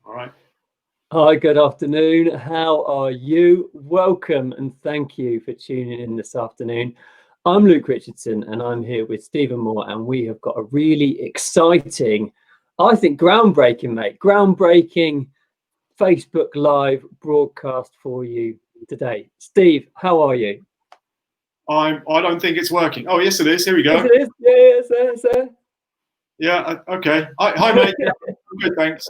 All right. Hi, good afternoon. How are you? Welcome and thank you for tuning in this afternoon. I'm Luke Richardson and I'm here with Stephen Moore, and we have got a really exciting, I think groundbreaking Facebook Live broadcast for you today. Steve, how are you? I don't think it's working. Oh, yes, it is. Here we go. Yes, it is. Yeah, sir. Yeah. Okay. Hi, mate. Yeah, I'm good, thanks.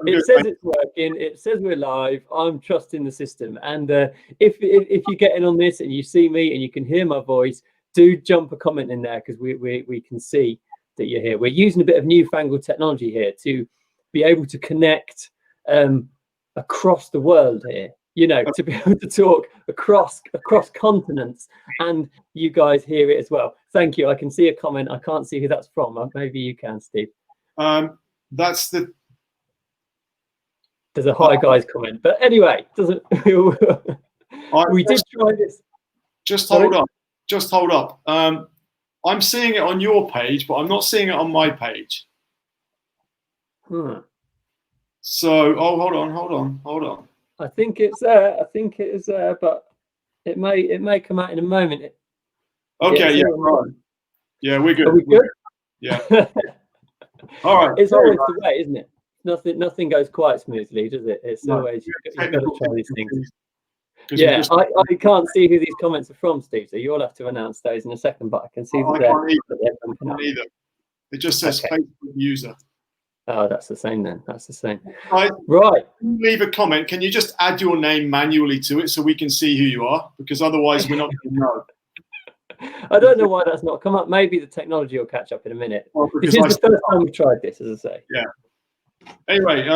It says it's working. It says we're live. I'm trusting the system. And if you get in on this and you see me and you can hear my voice, do jump a comment in there, because we can see that you're here. We're using a bit of newfangled technology here to be able to connect across the world here. You know, to be able to talk across continents, and you guys hear it as well. Thank you. I can see a comment. I can't see who that's from. Maybe you can, Steve. There's a hi guys comment, but anyway, doesn't we did try this. Just hold up. I'm seeing it on your page, but I'm not seeing it on my page. So, hold on. I think it's there. It is there, but it may come out in a moment. Okay, yeah, right. Yeah, we're good. Are we good? Yeah. All right. It's always the way, isn't it? Nothing goes quite smoothly, does it? It's always you've got to try these things. Yeah, I can't see who these comments are from, Steve, so you'll have to announce those in a second, but I can see that I can't either. It just says Facebook user. Oh, that's the same then. That's the same. Right. Leave a comment. Can you just add your name manually to it so we can see who you are? Because otherwise we're not going to know. I don't know why that's not come up. Maybe the technology will catch up in a minute. This is the first time we've tried this, as I say. Yeah. Anyway,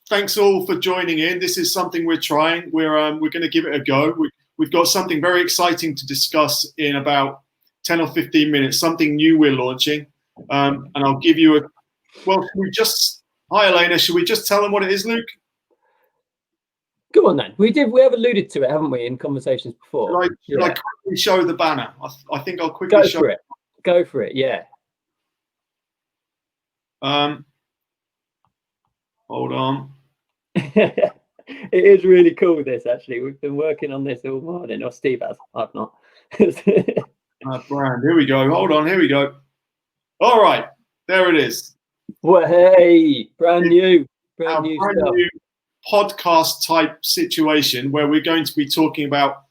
thanks all for joining in. This is something we're trying. We're going to give it a go. We've got something very exciting to discuss in about 10 or 15 minutes. Something new we're launching, and I'll give you a. Well, hi, Elena. Should we just tell them what it is, Luke? Go on then. We have alluded to it, haven't we, in conversations before? Should I quickly show the banner? I think I'll quickly show it. Go for it. Yeah. Hold on. It is really cool, this, actually. We've been working on this all morning. Or Steve has. I've not. Brand. Here we go. Hold on. Here we go. All right. There it is. Well, hey, brand new stuff. New podcast type situation where we're going to be talking about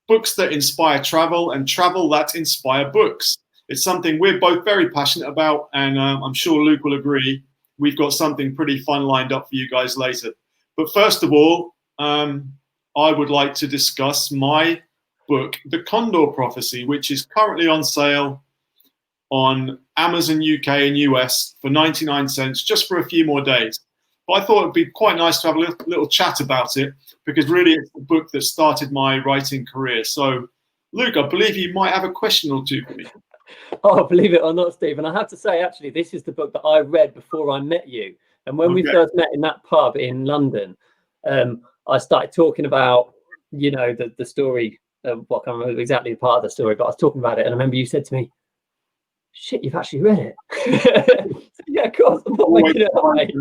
books that inspire travel and travel that inspire books. It's something we're both very passionate about, and I'm sure Luke will agree. We've got something pretty fun lined up for you guys later. But first of all, I would like to discuss my book, The Condor Prophecy, which is currently on sale on Amazon UK and US for 99 cents, just for a few more days. But I thought it'd be quite nice to have a little chat about it, because really it's the book that started my writing career. So, Luke, I believe you might have a question or two for me. Oh, believe it or not, Stephen, I have to say, actually, this is the book that I read before I met you. And when we first met in that pub in London, I started talking about, the story. I can't remember exactly the part of the story, but I was talking about it. And I remember you said to me, "Shit, you've actually read it." Yeah, of course. I'm not making it up, mate.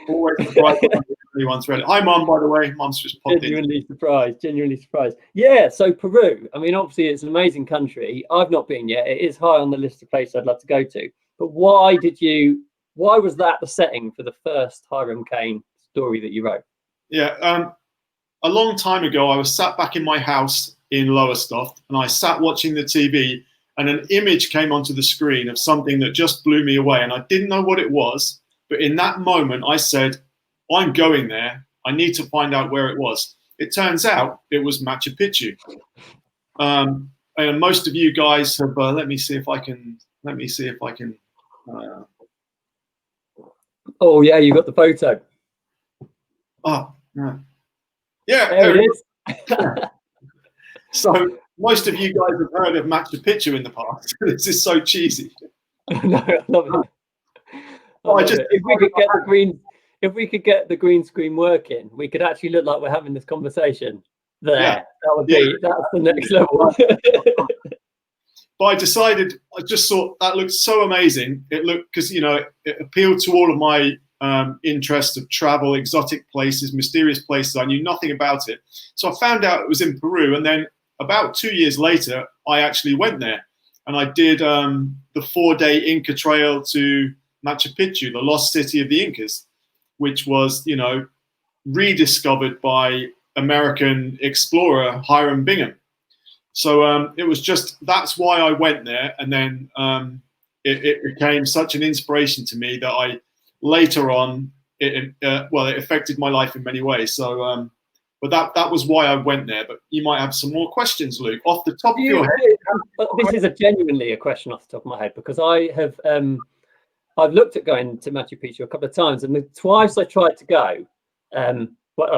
Always surprised when anyone's read it. Hi, Mum, by the way. Mum's just popped Genuinely surprised. Yeah, so Peru. I mean, obviously, it's an amazing country. I've not been yet. It is high on the list of places I'd love to go to. But why was that the setting for the first Hiram Cain story that you wrote? Yeah, a long time ago, I was sat back in my house in Lowestoft, and I sat watching the TV, and an image came onto the screen of something that just blew me away. And I didn't know what it was, but in that moment I said, I'm going there. I need to find out where it was. It turns out it was Machu Picchu. And most of you guys have, let me see if I can. Oh yeah, you got the photo. Oh, no. Yeah, there it is. So most of you guys have heard of Machu Picchu in the past. This is so cheesy. No, I love it. If we could get the green screen working, we could actually look like we're having this conversation there. Yeah. That's the next level. But I decided, I just thought that looked so amazing. It looked, because it appealed to all of my interest of travel, exotic places, mysterious places. I knew nothing about it. So I found out it was in Peru. And then about 2 years later, I actually went there. And I did the 4-day Inca trail to Machu Picchu, the lost city of the Incas, which was, you know, rediscovered by American explorer Hiram Bingham. So it was just, that's why I went there. And then it became such an inspiration to me that I later on, it affected my life in many ways. So, but that was why I went there. But you might have some more questions, Luke, off the top of your head. This is genuinely a question off the top of my head, because I have I've looked at going to Machu Picchu a couple of times, and the twice I tried to go, I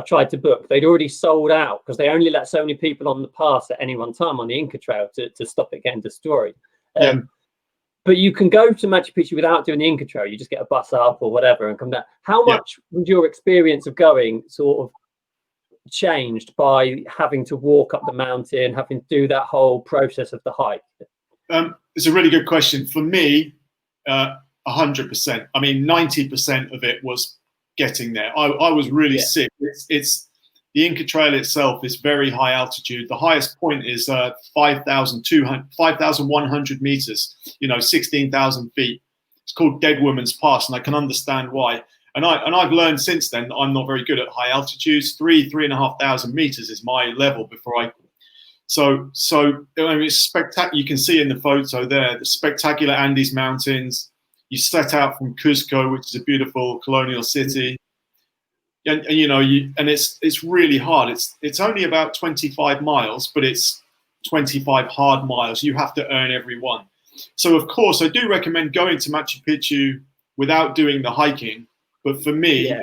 tried to book, they'd already sold out because they only let so many people on the pass at any one time on the Inca Trail to stop it getting destroyed. But you can go to Machu Picchu without doing the Inca Trail. You just get a bus up or whatever and come down. How much would your experience of going sort of changed by having to walk up the mountain, having to do that whole process of the hike? It's a really good question. For me, 100%. I mean, 90% of it was getting there. I was really sick. It's the Inca Trail itself is very high altitude. The highest point is 5,100 meters, 16,000 feet. It's called Dead Woman's Pass, and I can understand why. And I've learned since then that I'm not very good at high altitudes. 3,500 meters is my level before I. So I mean, it's spectacular. You can see in the photo there the spectacular Andes Mountains. You set out from Cuzco, which is a beautiful colonial city, and it's really hard. It's only about 25 miles, but it's 25 hard miles. You have to earn every one. So of course, I do recommend going to Machu Picchu without doing the hiking. But for me,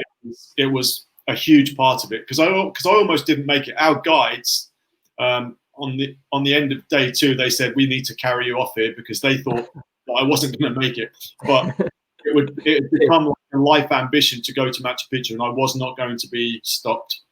it was a huge part of it because I almost didn't make it. Our guides on the end of day 2, they said we need to carry you off here because they thought that I wasn't going to make it. But it would become like a life ambition to go to Machu Picchu, and I was not going to be stopped.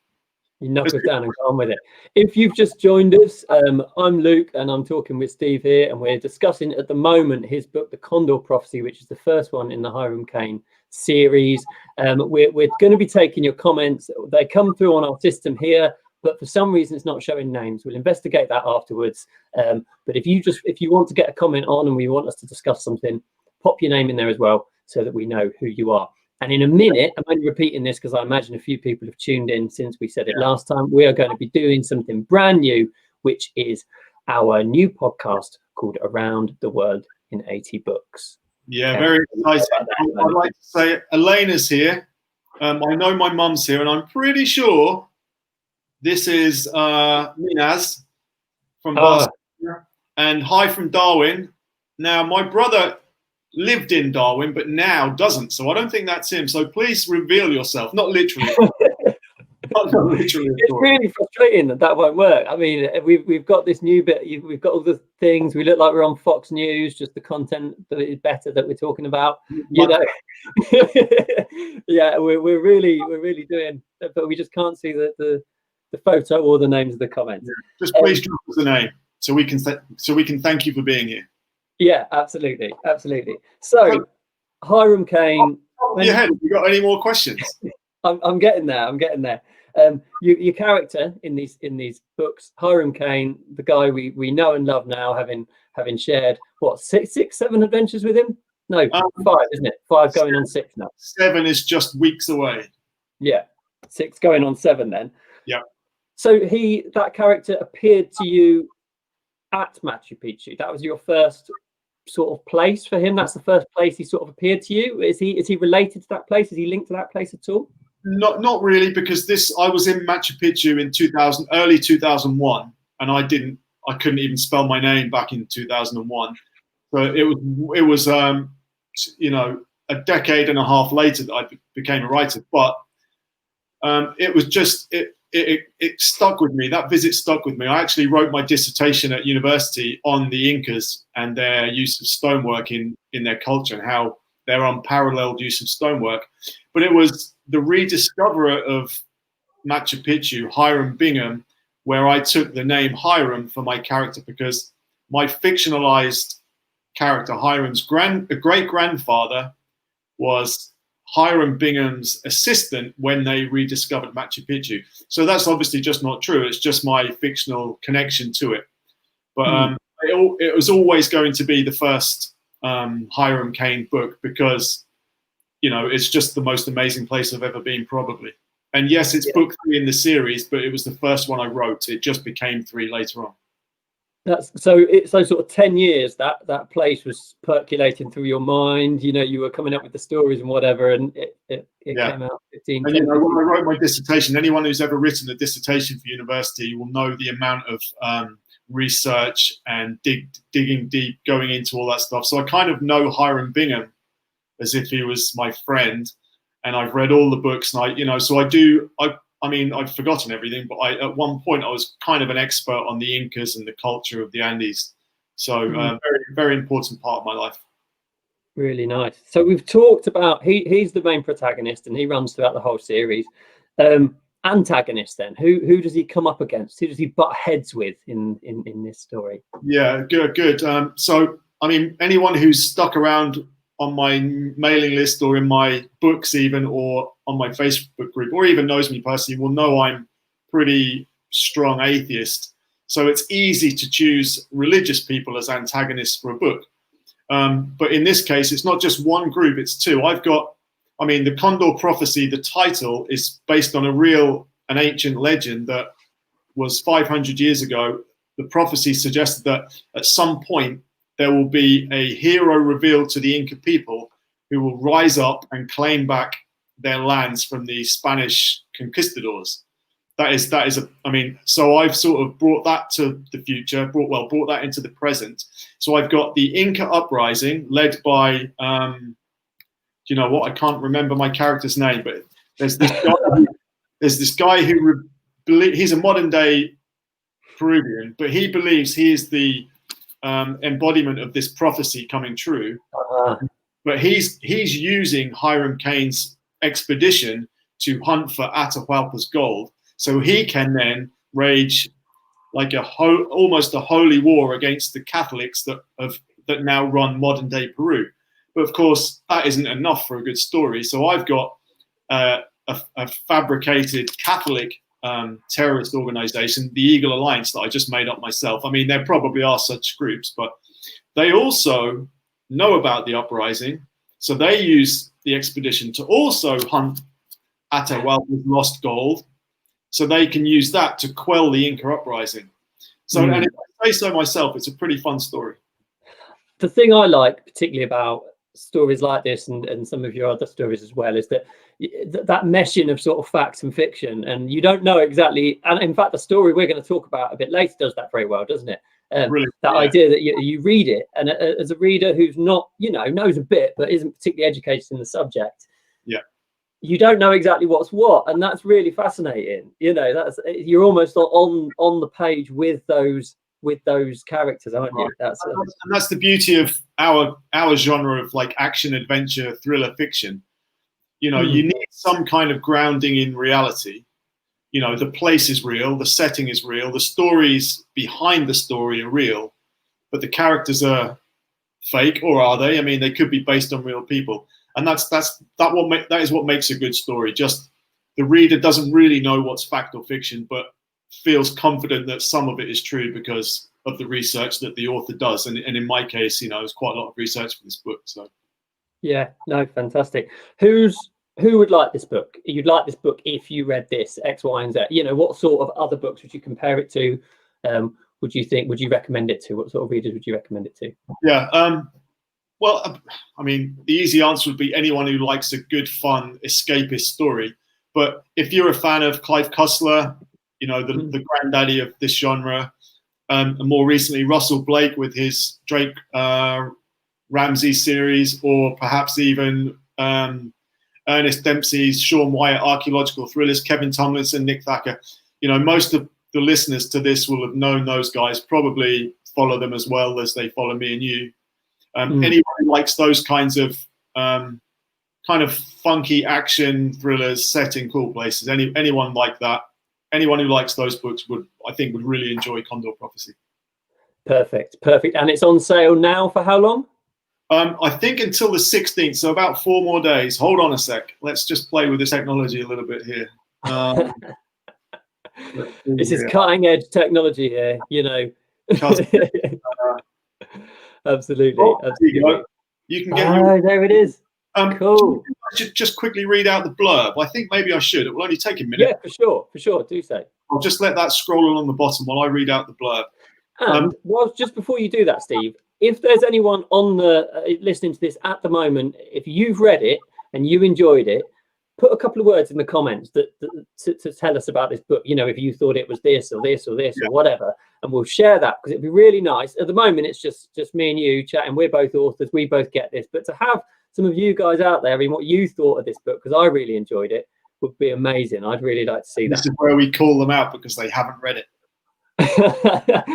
You knock us down and go on with it. If you've just joined us, I'm Luke, and I'm talking with Steve here, and we're discussing at the moment his book, The Condor Prophecy, which is the first one in the Hiram Cain series. We're going to be taking your comments. They come through on our system here, but for some reason it's not showing names. We'll investigate that afterwards. But if you want to get a comment on and we want us to discuss something, pop your name in there as well so that we know who you are. And in a minute, I'm only repeating this because I imagine a few people have tuned in since we said it last time. We are going to be doing something brand new, which is our new podcast called Around the World in 80 Books. Yeah, very exciting. I'd like to say Elena's here. I know my mum's here, and I'm pretty sure this is Minaz from Barcelona. And hi from Darwin. Now, my brother lived in Darwin, but now doesn't. So I don't think that's him. So please reveal yourself. Not literally. Not literally. It's really frustrating that won't work. I mean, we've got this new bit. We've got all the things. We look like we're on Fox News. Just the content that is better that we're talking about. Yeah, we're really doing. But we just can't see the photo or the names of the comments. Yeah. Just please drop us a name so we can thank you for being here. Yeah, absolutely. So, Hiram Cain. Your head. Have you got any more questions? I'm getting there. Your character in these books, Hiram Cain, the guy we know and love now, having shared what 7 adventures with him? No, 5, isn't it? 5 going on 6 now. 7 is just weeks away. Yeah, 6 going on 7 then. Yeah. So that character appeared to you at Machu Picchu. That was your first sort of place for him. That's the first place he sort of appeared to you. Is he related to that place? Is he linked to that place at all? Not really, because I was in Machu Picchu in early 2001, and I couldn't even spell my name back in 2001. So it was a decade and a half later that I became a writer. But it was just it stuck with me. That visit stuck with me. I actually wrote my dissertation at university on the Incas and their use of stonework in their culture and how their unparalleled use of stonework. But it was the rediscoverer of Machu Picchu, Hiram Bingham, where I took the name Hiram for my character because my fictionalized character, Hiram's great-grandfather, was Hiram Bingham's assistant when they rediscovered Machu Picchu. So that's obviously just not true. It's just my fictional connection to it. But it was always going to be the first Hiram Caine book because, you know, it's just the most amazing place I've ever been, probably. And yes, it's book 3 in the series, but it was the first one I wrote. It just became 3 later on. That's so sort of 10 years that place was percolating through your mind. You know, you were coming up with the stories and whatever, and it came out 15. And 10, you know, when I wrote my dissertation, anyone who's ever written a dissertation for university will know the amount of research and digging deep, going into all that stuff. So I kind of know Hiram Bingham as if he was my friend, and I've read all the books, and I mean, I've forgotten everything, but at one point I was kind of an expert on the Incas and the culture of the Andes. So very, very important part of my life. Really nice. So we've talked about he's the main protagonist and he runs throughout the whole series. Antagonist then, who does he come up against? Who does he butt heads with in this story? Yeah, good. So I mean, anyone who's stuck around on my mailing list or in my books even, or on my Facebook group, or even knows me personally, will know I'm pretty strong atheist. So it's easy to choose religious people as antagonists for a book. But in this case, it's not just one group, it's 2. The Condor Prophecy, the title is based on an ancient legend that was 500 years ago. The prophecy suggested that at some point there will be a hero revealed to the Inca people who will rise up and claim back their lands from the Spanish conquistadors. So I've sort of brought that to the future, brought that into the present. So I've got the Inca uprising led by, you know what, I can't remember my character's name, but there's this guy who he's a modern day Peruvian, but he believes he is the embodiment of this prophecy coming true. But he's using Hiram Caine's expedition to hunt for Atahualpa's gold, so he can then wage like almost a holy war against the Catholics that now run modern day Peru. But of course, that isn't enough for a good story. So I've got a fabricated Catholic terrorist organization, the Eagle Alliance, that I just made up myself. I mean, there probably are such groups, but they also know about the uprising. So they use the expedition to also hunt Atahualpa's lost gold, so they can use that to quell the Inca uprising. So, and if I say so myself, it's a pretty fun story. The thing I like particularly about stories like this and some of your other stories as well is that meshing of sort of facts and fiction, and you don't know exactly, and in fact the story we're going to talk about a bit later does that very well, doesn't it? Idea that you read it, and as a reader who's not, you know, knows a bit but isn't particularly educated in the subject, you don't know exactly what's what, and that's really fascinating. You know, you're almost on the page with those characters, aren't you? Right. And that's the beauty of our genre of like action, adventure, thriller fiction. You know, you need some kind of grounding in reality. You know, the place is real, the setting is real, the stories behind the story are real, but the characters are fake, or are they? I mean, they could be based on real people, and that is what makes a good story. Just the reader doesn't really know what's fact or fiction, but feels confident that some of it is true because of the research that the author does. And in my case, you know, there's quite a lot of research for this book. So yeah, no, fantastic. Who would like this book? You'd like this book if you read this X, Y, and Z. You know, what sort of other books would you compare it to? Would you recommend it to? What sort of readers would you recommend it to? Yeah, well, I mean, the easy answer would be anyone who likes a good, fun, escapist story. But if you're a fan of Clive Cussler, you know, the granddaddy of this genre, and more recently Russell Blake with his Drake Ramsey series, or perhaps even Ernest Dempsey's Sean Wyatt archaeological thrillers, Kevin Tomlinson, Nick Thacker. You know, most of the listeners to this will have known those guys, probably follow them as well as they follow me and you. Anyone who likes those kinds of kind of funky action thrillers set in cool places, anyone like that, anyone who likes those books would really enjoy Condor Prophecy. Perfect. And it's on sale now for how long? I think until the 16th, so about 4 more days. Hold on a sec. Let's just play with this technology a little bit here. This is cutting edge technology here, you know. Absolutely. Oh, absolutely. You can get there it is. Cool. I should just quickly read out the blurb. I think maybe I should. It will only take a minute. Yeah, for sure. Do so. I'll just let that scroll along the bottom while I read out the blurb. And well, just before you do that, Steve, if there's anyone on the listening to this at the moment, if you've read it and you enjoyed it, put a couple of words in the comments to tell us about this book. You know, if you thought it was this or this or this or whatever, and we'll share that, because it'd be really nice. At the moment, it's just me and you chatting. We're both authors. We both get this, but to have some of you guys out there and what you thought of this book, because I really enjoyed it, would be amazing. I'd really like to see that. This is where we call them out because they haven't read it.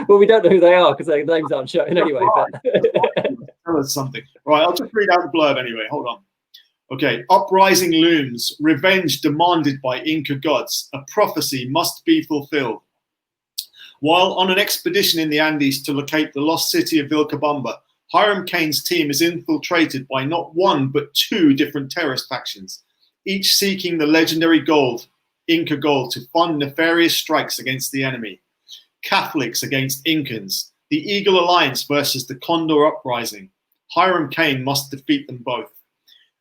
Well, we don't know who they are because their names aren't showing anyway. But tell us something. Right, I'll just read out the blurb anyway. Hold on. Okay, uprising looms, revenge demanded by Inca gods. A prophecy must be fulfilled. While on an expedition in the Andes to locate the lost city of Vilcabamba, Hiram Cain's team is infiltrated by not one but 2 different terrorist factions, each seeking the legendary gold, Inca gold, to fund nefarious strikes against the enemy. Catholics against Incans, the Eagle Alliance versus the Condor Uprising. Hiram Cain must defeat them both.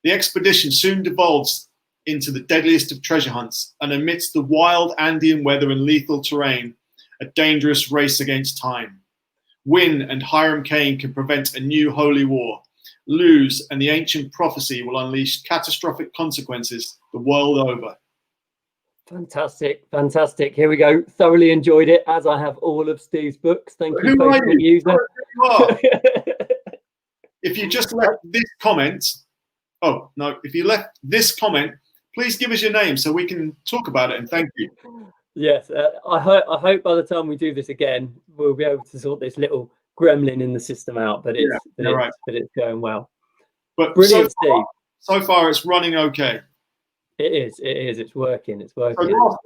The expedition soon devolves into the deadliest of treasure hunts, and amidst the wild Andean weather and lethal terrain, a dangerous race against time. Win and Hiram Cain can prevent a new holy war. Lose and the ancient prophecy will unleash catastrophic consequences the world over. Fantastic. Here we go. Thoroughly enjoyed it, as I have all of Steve's books. Thank you, Facebook user. If you just left this comment, if you left this comment, please give us your name so we can talk about it, and thank you. Yes, I hope by the time we do this again, we'll be able to sort this little gremlin in the system out. But it's going well. But brilliant, Steve. So far, it's running okay. It is. It's working. So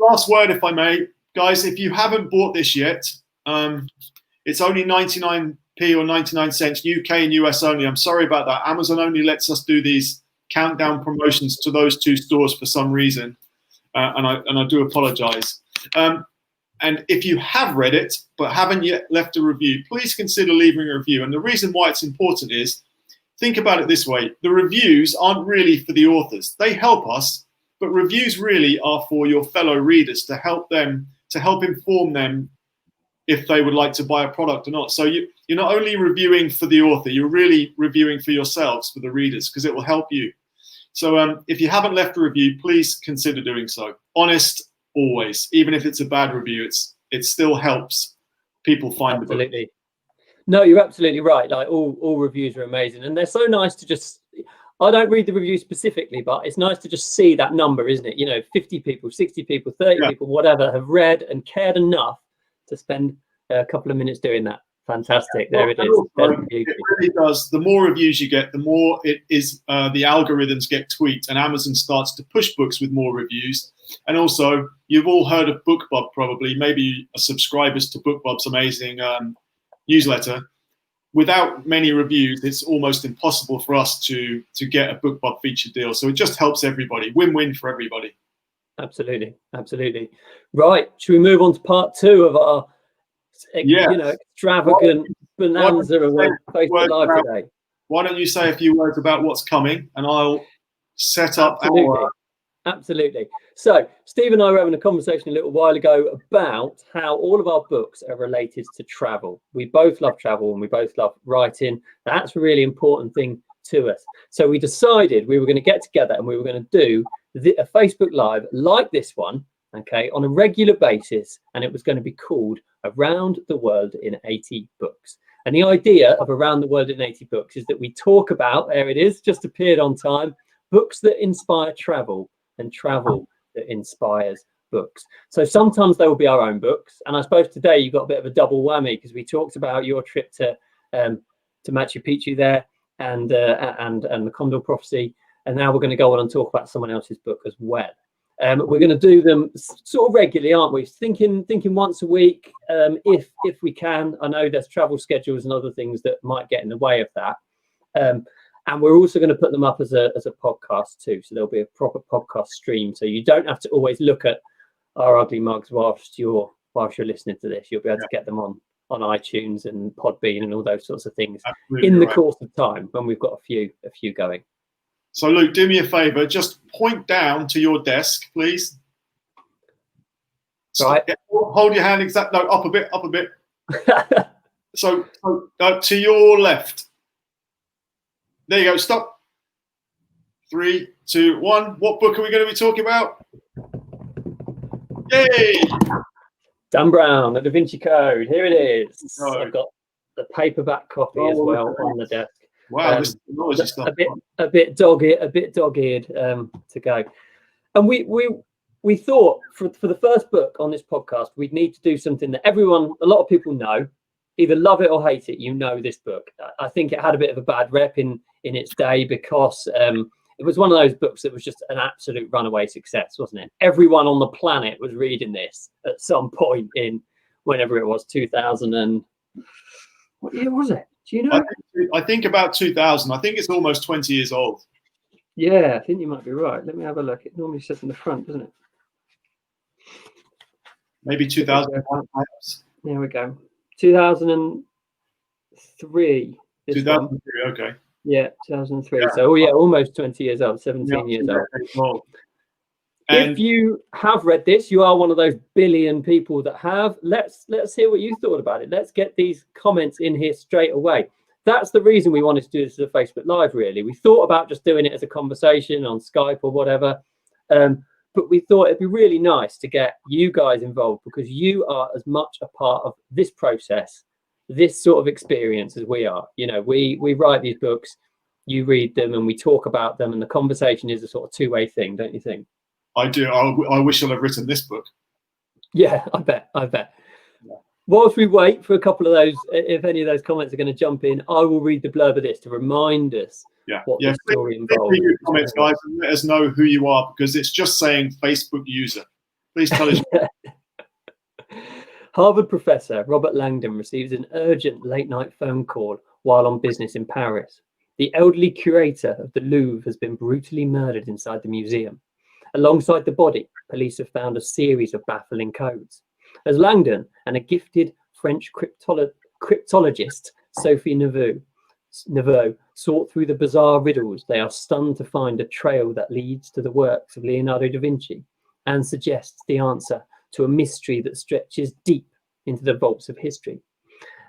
last word, if I may, guys. If you haven't bought this yet, it's only 99p or 99 cents, UK and US only. I'm sorry about that. Amazon only lets us do these countdown promotions to those 2 stores for some reason, and I do apologize. And if you have read it but haven't yet left a review, please consider leaving a review. And the reason why it's important is, think about it this way: the reviews aren't really for the authors; they help us. But reviews really are for your fellow readers to help inform them if they would like to buy a product or not. So you're not only reviewing for the author, you're really reviewing for yourselves, for the readers, because it will help you. So if you haven't left a review, please consider doing so. Honest, always. Even if it's a bad review, it still helps people find the book. Absolutely. No, you're absolutely right. Like all reviews are amazing, and they're so nice to just. I don't read the reviews specifically, but it's nice to just see that number, isn't it? You know, 50 people, 60 people, 30 people, whatever, have read and cared enough to spend a couple of minutes doing that. Fantastic. There it is. It really does. The more reviews you get, the more it is the algorithms get tweaked, and Amazon starts to push books with more reviews. And also, you've all heard of BookBub, probably. Maybe subscribers to BookBub's amazing newsletter. Without many reviews, it's almost impossible for us to get a BookBub featured deal. So it just helps everybody. Win-win for everybody. Absolutely. Right. Should we move on to part 2 of our extravagant bonanza of Facebook Live today? Why don't you say a few words about what's coming, and I'll set up Absolutely. So Steve and I were having a conversation a little while ago about how all of our books are related to travel. We both love travel and we both love writing. That's a really important thing to us. So we decided we were going to get together and we were going to do a Facebook Live like this one, okay, on a regular basis. And it was going to be called Around the World in 80 Books. And the idea of Around the World in 80 Books is that we talk about, there it is, just appeared on time, books that inspire travel, and travel that inspires books. So sometimes they will be our own books, and I suppose today you got a bit of a double whammy because we talked about your trip to Machu Picchu there and the Condor Prophecy, and now we're going to go on and talk about someone else's book as well. We're going to do them sort of regularly, aren't we? Thinking once a week, if we can. I know there's travel schedules and other things that might get in the way of that. And we're also going to put them up as a podcast too. So there'll be a proper podcast stream. So you don't have to always look at our ugly mugs whilst you're listening to this. You'll be able to get them on iTunes and Podbean and all those sorts of things in the course of time when we've got a few going. So Luke, do me a favor, just point down to your desk, please. Right. Hold your hand exactly, no, up a bit. So to your left. There you go, stop. 3, 2, 1. What book are we going to be talking about? Yay! Dan Brown, the Da Vinci Code. Here it is. Oh. I've got the paperback copy as well on the desk. Wow, this technology stuff. A bit dogged to go. And we thought for the first book on this podcast, we'd need to do something that a lot of people know, either love it or hate it. You know this book. I think it had a bit of a bad rep in its day because it was one of those books that was just an absolute runaway success, wasn't it? Everyone on the planet was reading this at some point in whenever it was, 2000 and what year was it? Do you know? I think about 2000. I think it's almost 20 years old. Yeah, I think you might be right. Let me have a look. It normally says in the front, doesn't it? Maybe 2001, perhaps. There we go. 2003. 2003, okay. Yeah, 2003. Yeah. So, almost 20 years old, 17 years old. If you have read this, you are one of those billion people that have. Let's hear what you thought about it. Let's get these comments in here straight away. That's the reason we wanted to do this as a Facebook Live, really. We thought about just doing it as a conversation on Skype or whatever. But we thought it'd be really nice to get you guys involved because you are as much a part of this process, this sort of experience as we are. You know, we write these books, you read them, and we talk about them, and the conversation is a sort of two-way thing, don't you think? I do. I wish I'd have written this book. Yeah, I bet. Yeah. Whilst we wait for a couple of those, if any of those comments are going to jump in, I will read the blurb of this to remind us what the story involves. Please comments, guys, and let us know who you are because it's just saying Facebook user. Please tell us. Harvard professor Robert Langdon receives an urgent late-night phone call while on business in Paris. The elderly curator of the Louvre has been brutally murdered inside the museum. Alongside the body, police have found a series of baffling codes. As Langdon and a gifted French cryptologist, Sophie Neveu, sort through the bizarre riddles, they are stunned to find a trail that leads to the works of Leonardo da Vinci and suggests the answer to a mystery that stretches deep into the vaults of history.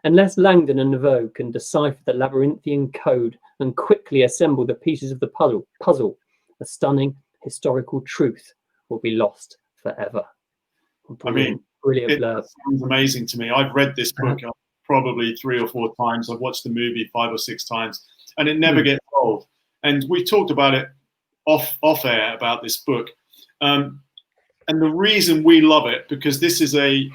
Unless Langdon and Neveu can decipher the labyrinthian code and quickly assemble the pieces of the puzzle, a stunning historical truth will be lost forever. Brilliant blurb. Sounds amazing to me. I've read this book probably 3 or 4 times. I've watched the movie 5 or 6 times, and it never gets old. And we talked about it off air about this book. And the reason we love it, because this is a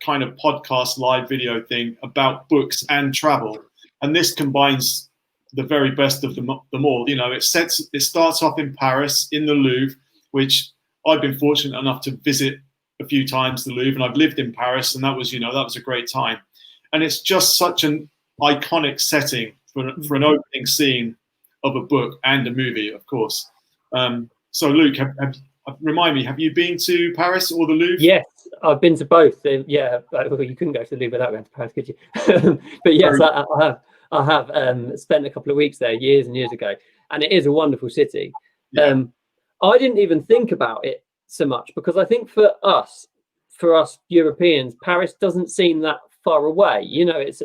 kind of podcast live video thing about books and travel. And this combines the very best of them all. You know, it starts off in Paris, in the Louvre, which I've been fortunate enough to visit a few times, the Louvre, and I've lived in Paris, and that was a great time. And it's just such an iconic setting for an opening scene of a book and a movie, of course. So Luke, remind me, have you been to Paris or the Louvre? Yes, I've been to both. Yeah, well, you couldn't go to the Louvre without going to Paris, could you? But yes, I have spent a couple of weeks there years and years ago, and it is a wonderful city. Yeah. I didn't even think about it so much because I think for us Europeans, Paris doesn't seem that far away. You know, it's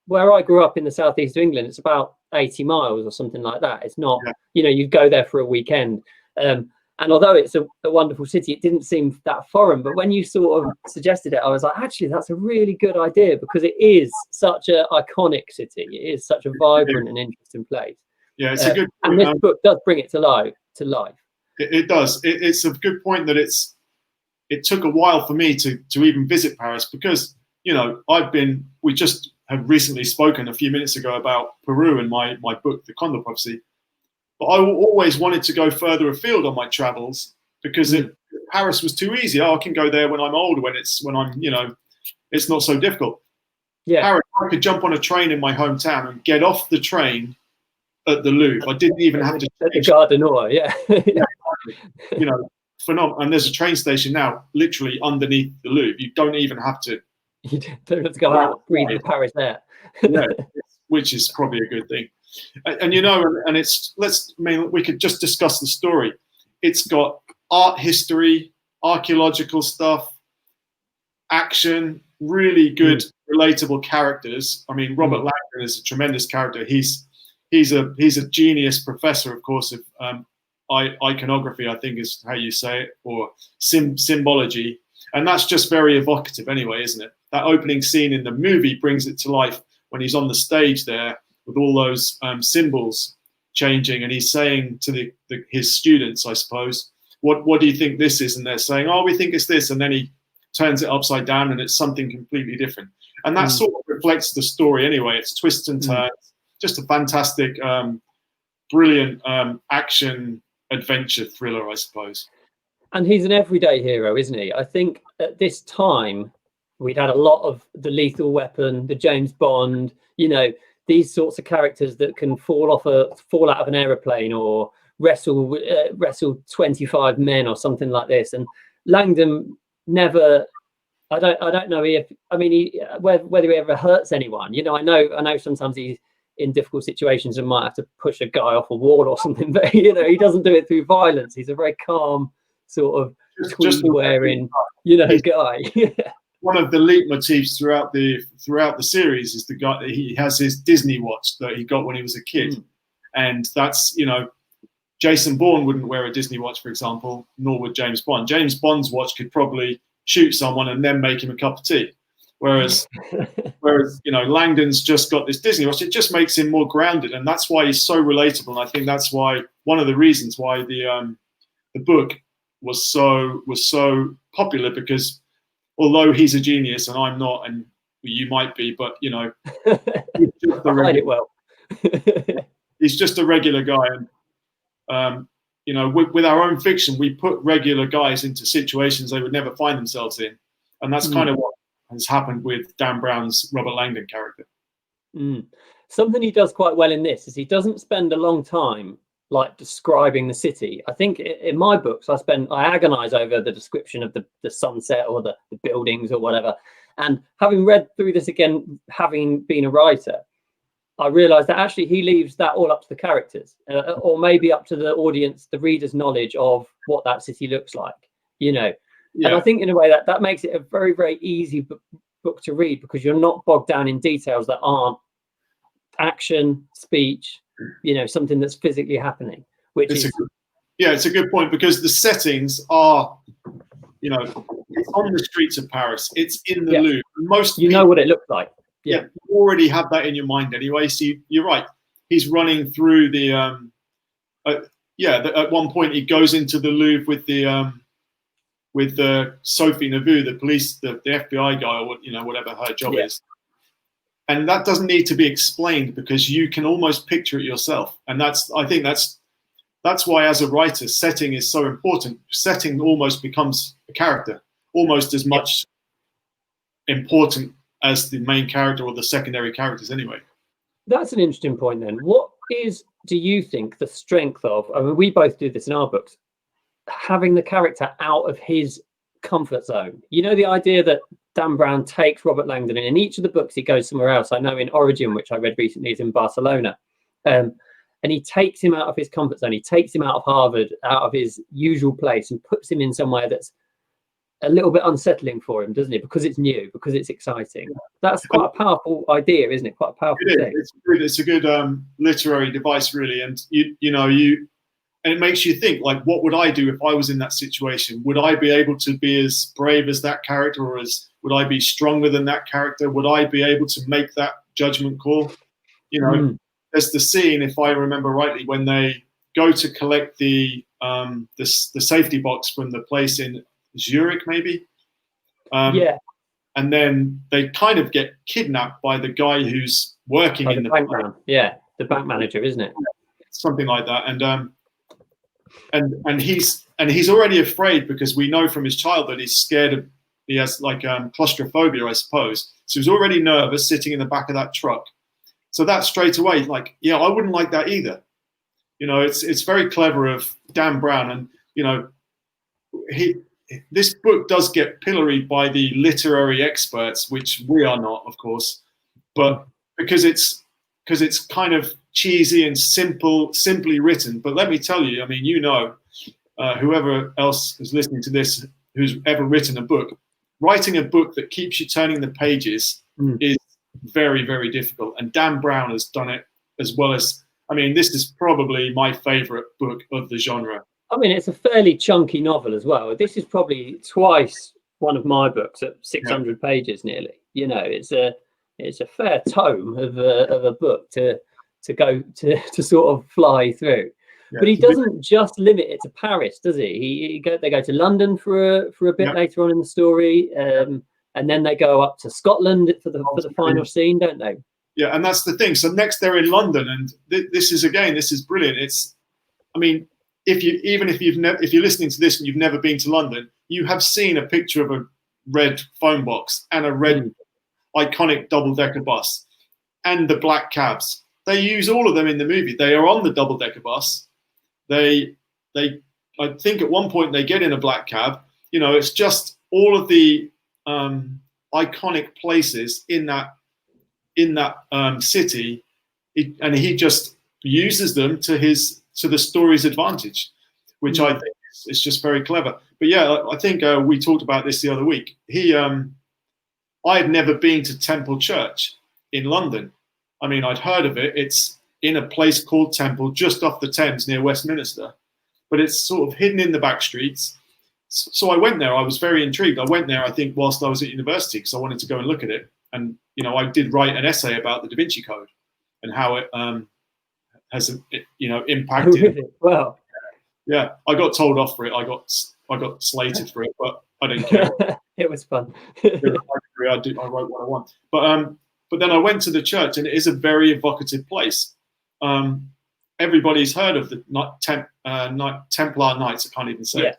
where I grew up in the southeast of England. It's about 80 miles or something like that. It's not, you know, you go there for a weekend. And although it's a wonderful city, it didn't seem that foreign. But when you sort of suggested it, I was like, actually, that's a really good idea because it is such an iconic city. It is such a vibrant and interesting place. Yeah, it's a good point. And this book does bring it to life. It does. It's a good point that it took a while for me to even visit Paris because, you know, we just have recently spoken a few minutes ago about Peru in my book, The Condor Prophecy. But I always wanted to go further afield on my travels because Paris was too easy. I can go there when I'm older, when I'm, you know, it's not so difficult. Yeah. Paris, I could jump on a train in my hometown and get off the train at the Louvre. I didn't even have to at the Gare du Nord, yeah. You know, phenomenal. And there's a train station now, literally underneath the Louvre. You don't even have to. You don't have to go out, breathe the Paris air. Yeah, which is probably a good thing. And you know, and it's we could just discuss the story. It's got art history, archaeological stuff, action, really good, relatable characters. I mean, Robert Langdon is a tremendous character. He's a genius professor, of course, of iconography, I think is how you say it, or symbology. And that's just very evocative anyway, isn't it? That opening scene in the movie brings it to life when he's on the stage there with all those symbols changing, and he's saying to his students, I suppose, what do you think this is? And they're saying, oh, we think it's this. And then he turns it upside down and it's something completely different. And that sort of reflects the story anyway. It's twists and turns. Just a fantastic, brilliant action adventure thriller, I suppose. And he's an everyday hero, isn't he? I think at this time, we'd had a lot of the Lethal Weapon, the James Bond, you know, these sorts of characters that can fall out of an aeroplane or wrestle 25 men or something like this. And Langdon never, I don't know if, I mean, whether he ever hurts anyone. You know, I know sometimes he's in difficult situations and might have to push a guy off a wall or something, but you know, he doesn't do it through violence. He's a very calm sort of tweed wearing, you know, guy. One of the leitmotifs throughout the series is the guy that he has his Disney watch that he got when he was a kid, and that's, you know, Jason Bourne wouldn't wear a Disney watch, for example, nor would James Bond. James Bond's watch could probably shoot someone and then make him a cup of tea, whereas you know, Langdon's just got this Disney watch. It just makes him more grounded, and that's why he's so relatable. And I think that's why one of the reasons why the book was so popular, because although he's a genius and I'm not, and you might be, but you know, he's just a regular guy. And you know, with our own fiction, we put regular guys into situations they would never find themselves in, and that's kind of what has happened with Dan Brown's Robert Langdon character. Something he does quite well in this is he doesn't spend a long time like describing the city. I think in my books, I agonize over the description of the sunset or the buildings or whatever. And having read through this again, having been a writer, I realized that actually he leaves that all up to the characters, or maybe up to the audience, the reader's knowledge of what that city looks like, you know. And I think in a way that makes it a very, very easy book to read, because you're not bogged down in details that aren't action, speech, you know, something that's physically happening, which it's a good point, because the settings are, you know, it's on the streets of Paris, it's in the Louvre. Most you know what it looks like. You already have that in your mind anyway. So you're right. He's running through the at one point he goes into the Louvre with the Sophie Nauvoo, the police, the FBI guy, or whatever her job is. And that doesn't need to be explained, because you can almost picture it yourself. And I think that's why, as a writer, setting is so important. Setting almost becomes a character, almost as much important as the main character or the secondary characters anyway. That's an interesting point then. What do you think, the strength of, I mean, we both do this in our books, having the character out of his comfort zone? You know, the idea that Dan Brown takes Robert Langdon in each of the books, he goes somewhere else. I know in Origin, which I read recently, is in Barcelona. And he takes him out of his comfort zone. He takes him out of Harvard, out of his usual place, and puts him in somewhere that's a little bit unsettling for him, doesn't it? Because it's new, because it's exciting. That's quite a powerful idea, isn't it? Quite a powerful thing. It's a good literary device, really. And and it makes you think, like, what would I do if I was in that situation? Would I be able to be as brave as that character, or would I be stronger than that character? Would I be able to make that judgment call? You know, there's the scene, if I remember rightly, when they go to collect the safety box from the place in Zurich, maybe. And then they kind of get kidnapped by the guy who's working in the bank man. Yeah, the bank manager, isn't it? Something like that. And he's already afraid, because we know from his childhood he's scared of, he has like claustrophobia, I suppose. So he's already nervous sitting in the back of that truck. So that straight away, like, yeah, I wouldn't like that either. You know, it's very clever of Dan Brown, and you know, this book does get pilloried by the literary experts, which we are not, of course, but because it's kind of cheesy and simply written. But let me tell you, I mean, you know, whoever else is listening to this who's ever written a book, writing a book that keeps you turning the pages is very, very difficult. And Dan Brown has done it as well as, I mean, this is probably my favorite book of the genre. I mean, it's a fairly chunky novel as well. This is probably twice one of my books at 600 pages nearly. You know, it's a fair tome of a book to go to sort of fly through. Yeah, but he doesn't just limit it to Paris, does he? They go to London for a bit later on in the story, and then they go up to Scotland for the final scene, don't they? Yeah, and that's the thing. So next they're in London, and this is brilliant. It's, I mean, if you're listening to this and you've never been to London, you have seen a picture of a red phone box and a red iconic double-decker bus and the black cabs. They use all of them in the movie. They are on the double-decker bus. I think at one point they get in a black cab. You know, it's just all of the iconic places in that city, and he just uses them to the story's advantage, which I think is just very clever. But yeah, I think we talked about this the other week. I had never been to Temple Church in London. I mean, I'd heard of it. It's in a place called Temple, just off the Thames near Westminster, but it's sort of hidden in the back streets. So I went there. I was very intrigued. I went there, I think, whilst I was at university, because I wanted to go and look at it. And you know, I did write an essay about the Da Vinci Code and how it has, you know, impacted. Oh, really? Wow. Yeah, I got told off for it. I got slated for it, but I didn't care. It was fun. I wrote what I want. But then I went to the church, and it is a very evocative place. Everybody's heard of the Templar Knights. I can't even say it.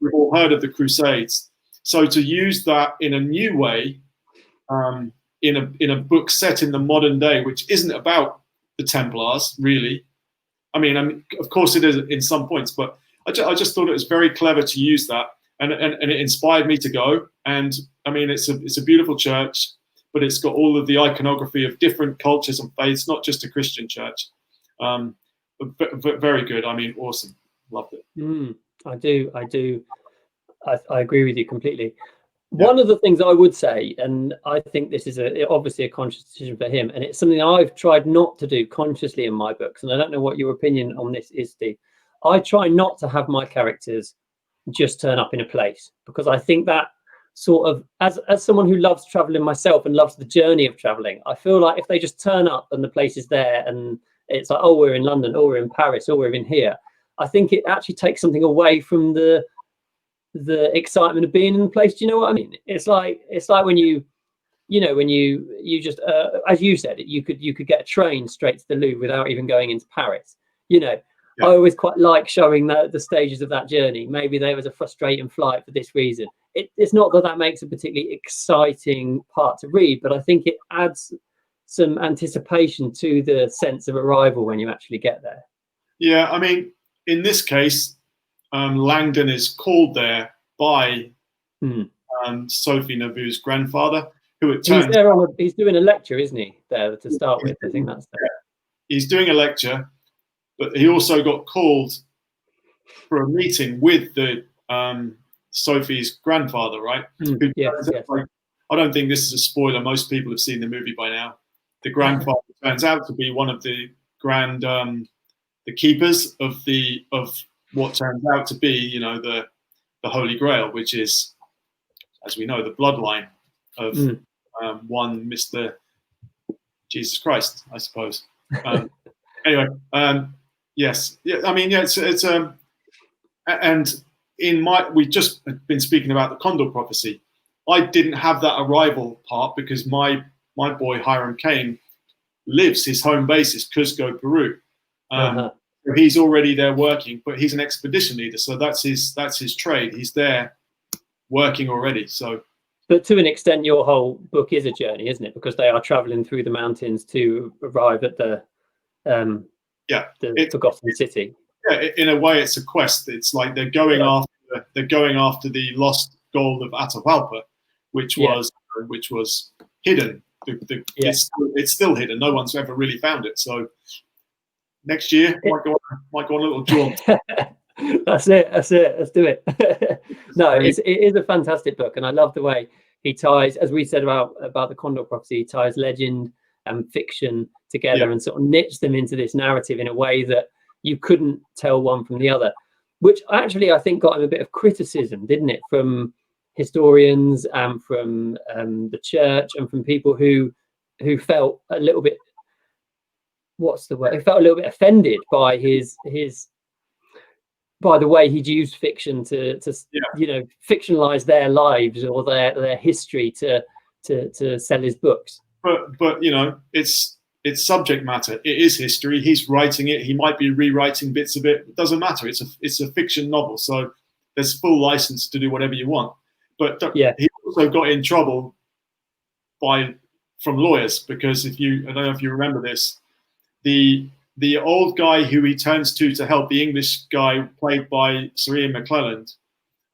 We've all heard of the Crusades. So to use that in a new way, in a book set in the modern day, which isn't about the Templars, really. I mean, of course it is in some points, but I just thought it was very clever to use that, and it inspired me to go. And I mean, it's a beautiful church, but it's got all of the iconography of different cultures and faiths, not just a Christian church. But very good. I mean, awesome. Loved it. I do. I agree with you completely. Yeah. One of the things I would say, and I think this is obviously a conscious decision for him, and it's something I've tried not to do consciously in my books, and I don't know what your opinion on this is, Steve. I try not to have my characters just turn up in a place, because I think that sort of, as someone who loves traveling myself and loves the journey of traveling, I feel like if they just turn up and the place is there and it's like, oh, we're in London, or we're in Paris, or we're in here, I think it actually takes something away from the excitement of being in the place. Do you know what I mean? It's like when you just as you said, you could get a train straight to the Louvre without even going into Paris. You know, I always quite like showing the stages of that journey. Maybe there was a frustrating flight for this reason. It's not that makes a particularly exciting part to read, but I think it adds some anticipation to the sense of arrival when you actually get there. Yeah, I mean, in this case, Langdon is called there by Sophie Nauvoo's grandfather, who it turns he's doing a lecture, isn't he? There to start with, I think that's there. He's doing a lecture, but he also got called for a meeting with the Sophie's grandfather, right? Yes. I don't think this is a spoiler. Most people have seen the movie by now. The grandfather turns out to be one of the the keepers of what turns out to be, you know, the Holy Grail, which is, as we know, the bloodline of one Mr. Jesus Christ, I suppose. Anyway, yes, yeah. I mean, yeah, it's and we've just been speaking about the Condor prophecy. I didn't have that arrival part because my boy Hiram Kane lives, his home base is Cusco, Peru. So he's already there working, but he's an expedition leader, so that's his trade. He's there working already. So But to an extent, your whole book is a journey, isn't it? Because they are traveling through the mountains to arrive at the forgotten city. Yeah, in a way, it's a quest. It's like they're going after the lost gold of Atahualpa, which was hidden. It's still hidden. No one's ever really found it. So next year might go on a little jaunt. That's it. Let's do it. No, it is a fantastic book, and I love the way he ties, as we said about the Condor Prophecy, he ties legend and fiction together and sort of knits them into this narrative in a way that you couldn't tell one from the other, which actually I think got him a bit of criticism, didn't it, from historians and from the church and from people who felt a little bit, what's the word? Who felt a little bit offended by by the way he'd used fiction to fictionalize their lives or their history to sell his books. But it's subject matter. It is history. He's writing it. He might be rewriting bits of it. It doesn't matter. It's a fiction novel, so there's full license to do whatever you want. But he also got in trouble from lawyers, because I don't know if you remember this, the old guy who he turns to help, the English guy played by Sir Ian McClelland,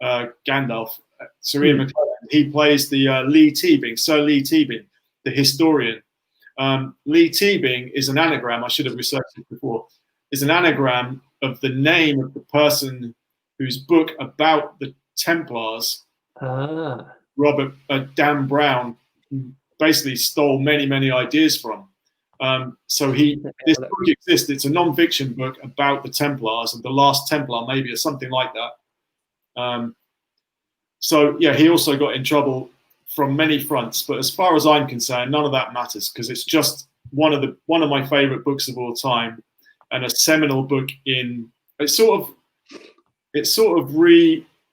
Gandalf, Sir Ian McClelland, he plays the Sir Lee Teabing, the historian. Lee Teabing is an anagram, I should have researched it before, is an anagram of the name of the person whose book about the Templars, Robert Dan Brown, basically stole many ideas from. So this book exists. It's a non-fiction book about the Templars and the last Templar, maybe, or something like that. So he also got in trouble from many fronts. But as far as I'm concerned, none of that matters, because it's just one of my favorite books of all time, and a seminal book it sort of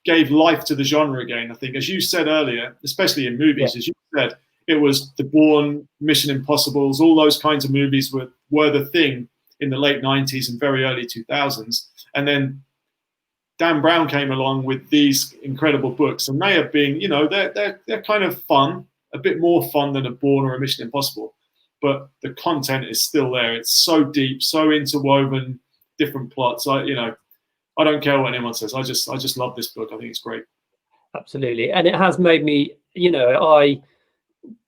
gave life to the genre again. I think, as you said earlier, especially in movies, as you said, it was the Bourne, Mission Impossibles, all those kinds of movies were the thing in the late 90s and very early 2000s. And then Dan Brown came along with these incredible books, and they have been, they're kind of fun, a bit more fun than a Bourne or a Mission Impossible, but the content is still there. It's so deep, so interwoven, different plots. I don't care what anyone says. I just love this book. I think it's great. Absolutely, and it has made me,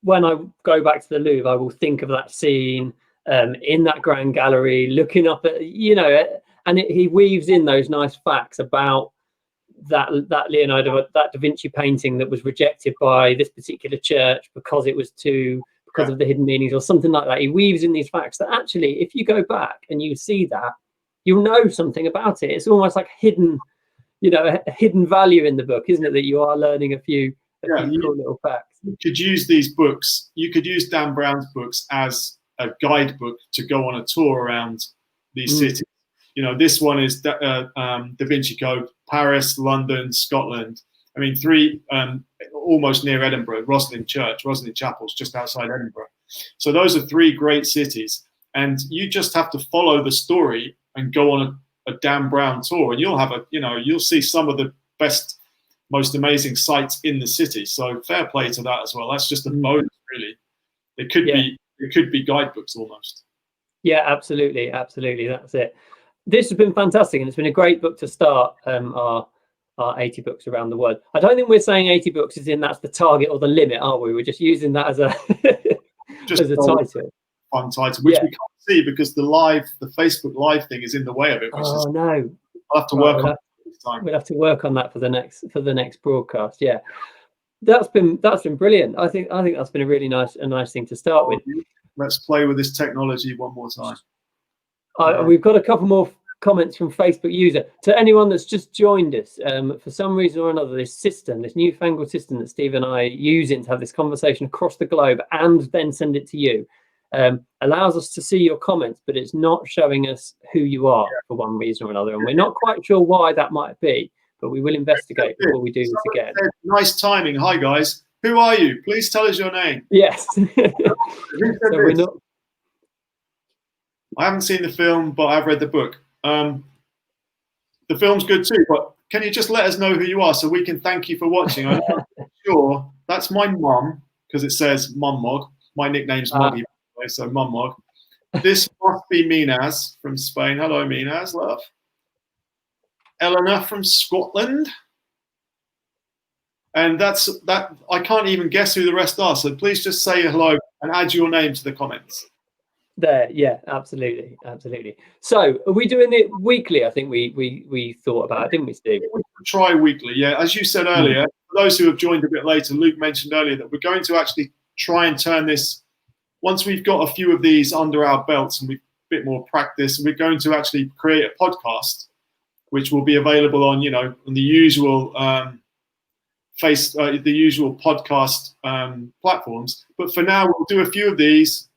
when I go back to the Louvre, I will think of that scene in that Grand Gallery, looking up at, and he weaves in those nice facts about that Leonardo, that Da Vinci painting that was rejected by this particular church because it was of the hidden meanings or something like that. He weaves in these facts that actually, if you go back and you see that, you'll know something about it. It's almost like hidden, a hidden value in the book, isn't it? That you are learning a few cool little facts. You could use these books. You could use Dan Brown's books as a guidebook to go on a tour around these cities. This one is Da Vinci Code, Paris, London, Scotland. I mean, 3 almost near Edinburgh, Rosslyn Chapel's just outside Edinburgh. So those are 3 great cities, and you just have to follow the story and go on a Dan Brown tour, and you'll have you'll see some of the best, most amazing sights in the city. So fair play to that as well. That's just a bonus, really. It could be guidebooks almost. Yeah, absolutely. That's it. This has been fantastic, and it's been a great book to start our 80 books around the world. I don't think we're saying 80 books as in that's the target or the limit, are we? We're just using that as a title. Fun title, which we can't see because the Facebook Live thing is in the way of it. No. I'll have to work on it this time. We'll have to work on that for the next broadcast. Yeah. That's been brilliant. I think that's been a really nice thing to start with. Let's play with this technology one more time. We've got a couple more comments from Facebook user. To anyone that's just joined us, for some reason or another, this newfangled system that Steve and I are using to have this conversation across the globe and then send it to you, allows us to see your comments, but it's not showing us who you are for one reason or another, and we're not quite sure why that might be, but we will investigate before we do this again. Nice timing. Hi guys, who are you? Please tell us your name. Yes. I haven't seen the film, but I've read the book. The film's good too, but can you just let us know who you are so we can thank you for watching? I know sure that's my mum, because it says Mum Mog. My nickname's Moggy, so Mum Mog. This must be Minaz from Spain. Hello, Minaz, love. Eleanor from Scotland. And that's that. I can't even guess who the rest are. So please just say hello and add your name to the comments. There, yeah, absolutely, absolutely. So are we doing it weekly? I think we thought about it, didn't we, Steve? We try weekly, yeah. As you said earlier, for those who have joined a bit later, Luke mentioned earlier that we're going to actually try and turn this, once we've got a few of these under our belts and we've a bit more practice, we're going to actually create a podcast, which will be available on, on the usual the usual podcast platforms. But for now, we'll do a few of these.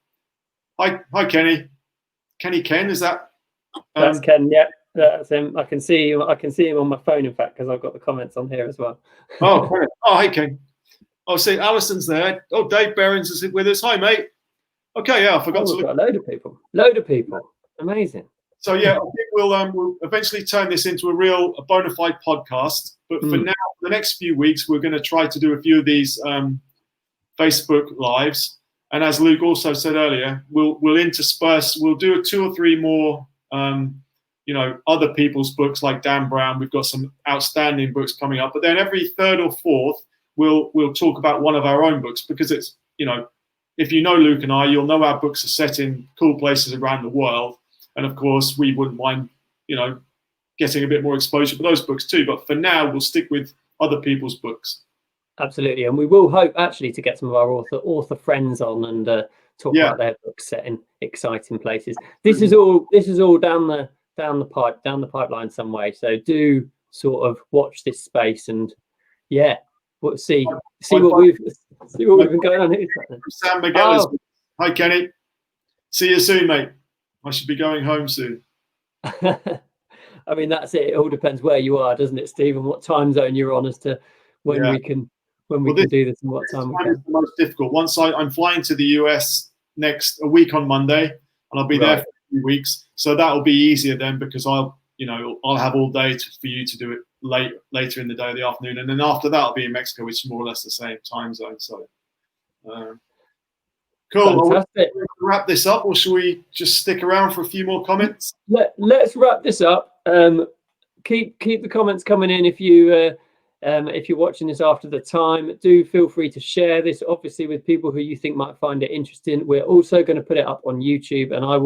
Hi, Kenny. Ken, is that? That's Ken. Yeah, that's him. I can see him on my phone, in fact, because I've got the comments on here as well. Oh, hi, Ken. Oh, see, Alison's there. Oh, Dave Behrens is with us. Hi, mate. Okay, yeah, I forgot to look. Got a load of people. Amazing. So yeah, I think we'll eventually turn this into a bona fide podcast. But for now, for the next few weeks, we're going to try to do a few of these Facebook lives. And as Luke also said earlier, we'll intersperse. We'll do 2 or 3 more, other people's books like Dan Brown. We've got some outstanding books coming up. But then every 3rd or 4th, we'll talk about one of our own books, because it's, if you know Luke and I, you'll know our books are set in cool places around the world. And of course, we wouldn't mind, getting a bit more exposure for those books too. But for now, we'll stick with other people's books. Absolutely, and we will hope actually to get some of our author friends on and talk about their books set in exciting places. This is all down the pipeline some way. So do sort of watch this space and see what we've been going on here. Sam Miguel is. Hi, Kenny. See you soon, mate. I should be going home soon. I mean, that's it. It all depends where you are, doesn't it, Steve, and what time zone you're on as to when we can do this and what time we can. Is the most difficult. I'm flying to the US a week on Monday, and I'll be there for a few weeks. So that'll be easier then, because I'll have all day for you to do it later in the day or the afternoon, and then after that I'll be in Mexico, which is more or less the same time zone. So cool. Fantastic. Wrap this up, or should we just stick around for a few more comments? Let's wrap this up. Keep the comments coming in if you're watching this after the time. Do feel free to share this, obviously, with people who you think might find it interesting. We're also going to put it up on YouTube, and I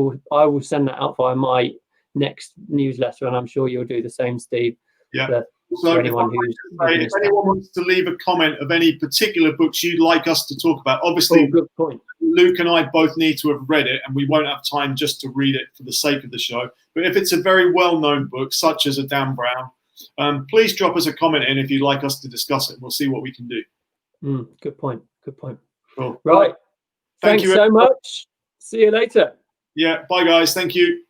will send that out via my next newsletter, and I'm sure you'll do the same, Steve. Yeah. So if anyone wants to leave a comment of any particular books you'd like us to talk about, obviously, good point. Luke and I both need to have read it, and we won't have time just to read it for the sake of the show. But if it's a very well-known book, such as a Dan Brown, please drop us a comment in if you'd like us to discuss it, and we'll see what we can do. Good point. Cool. Right. Thanks so much. See you later. Yeah. Bye, guys. Thank you.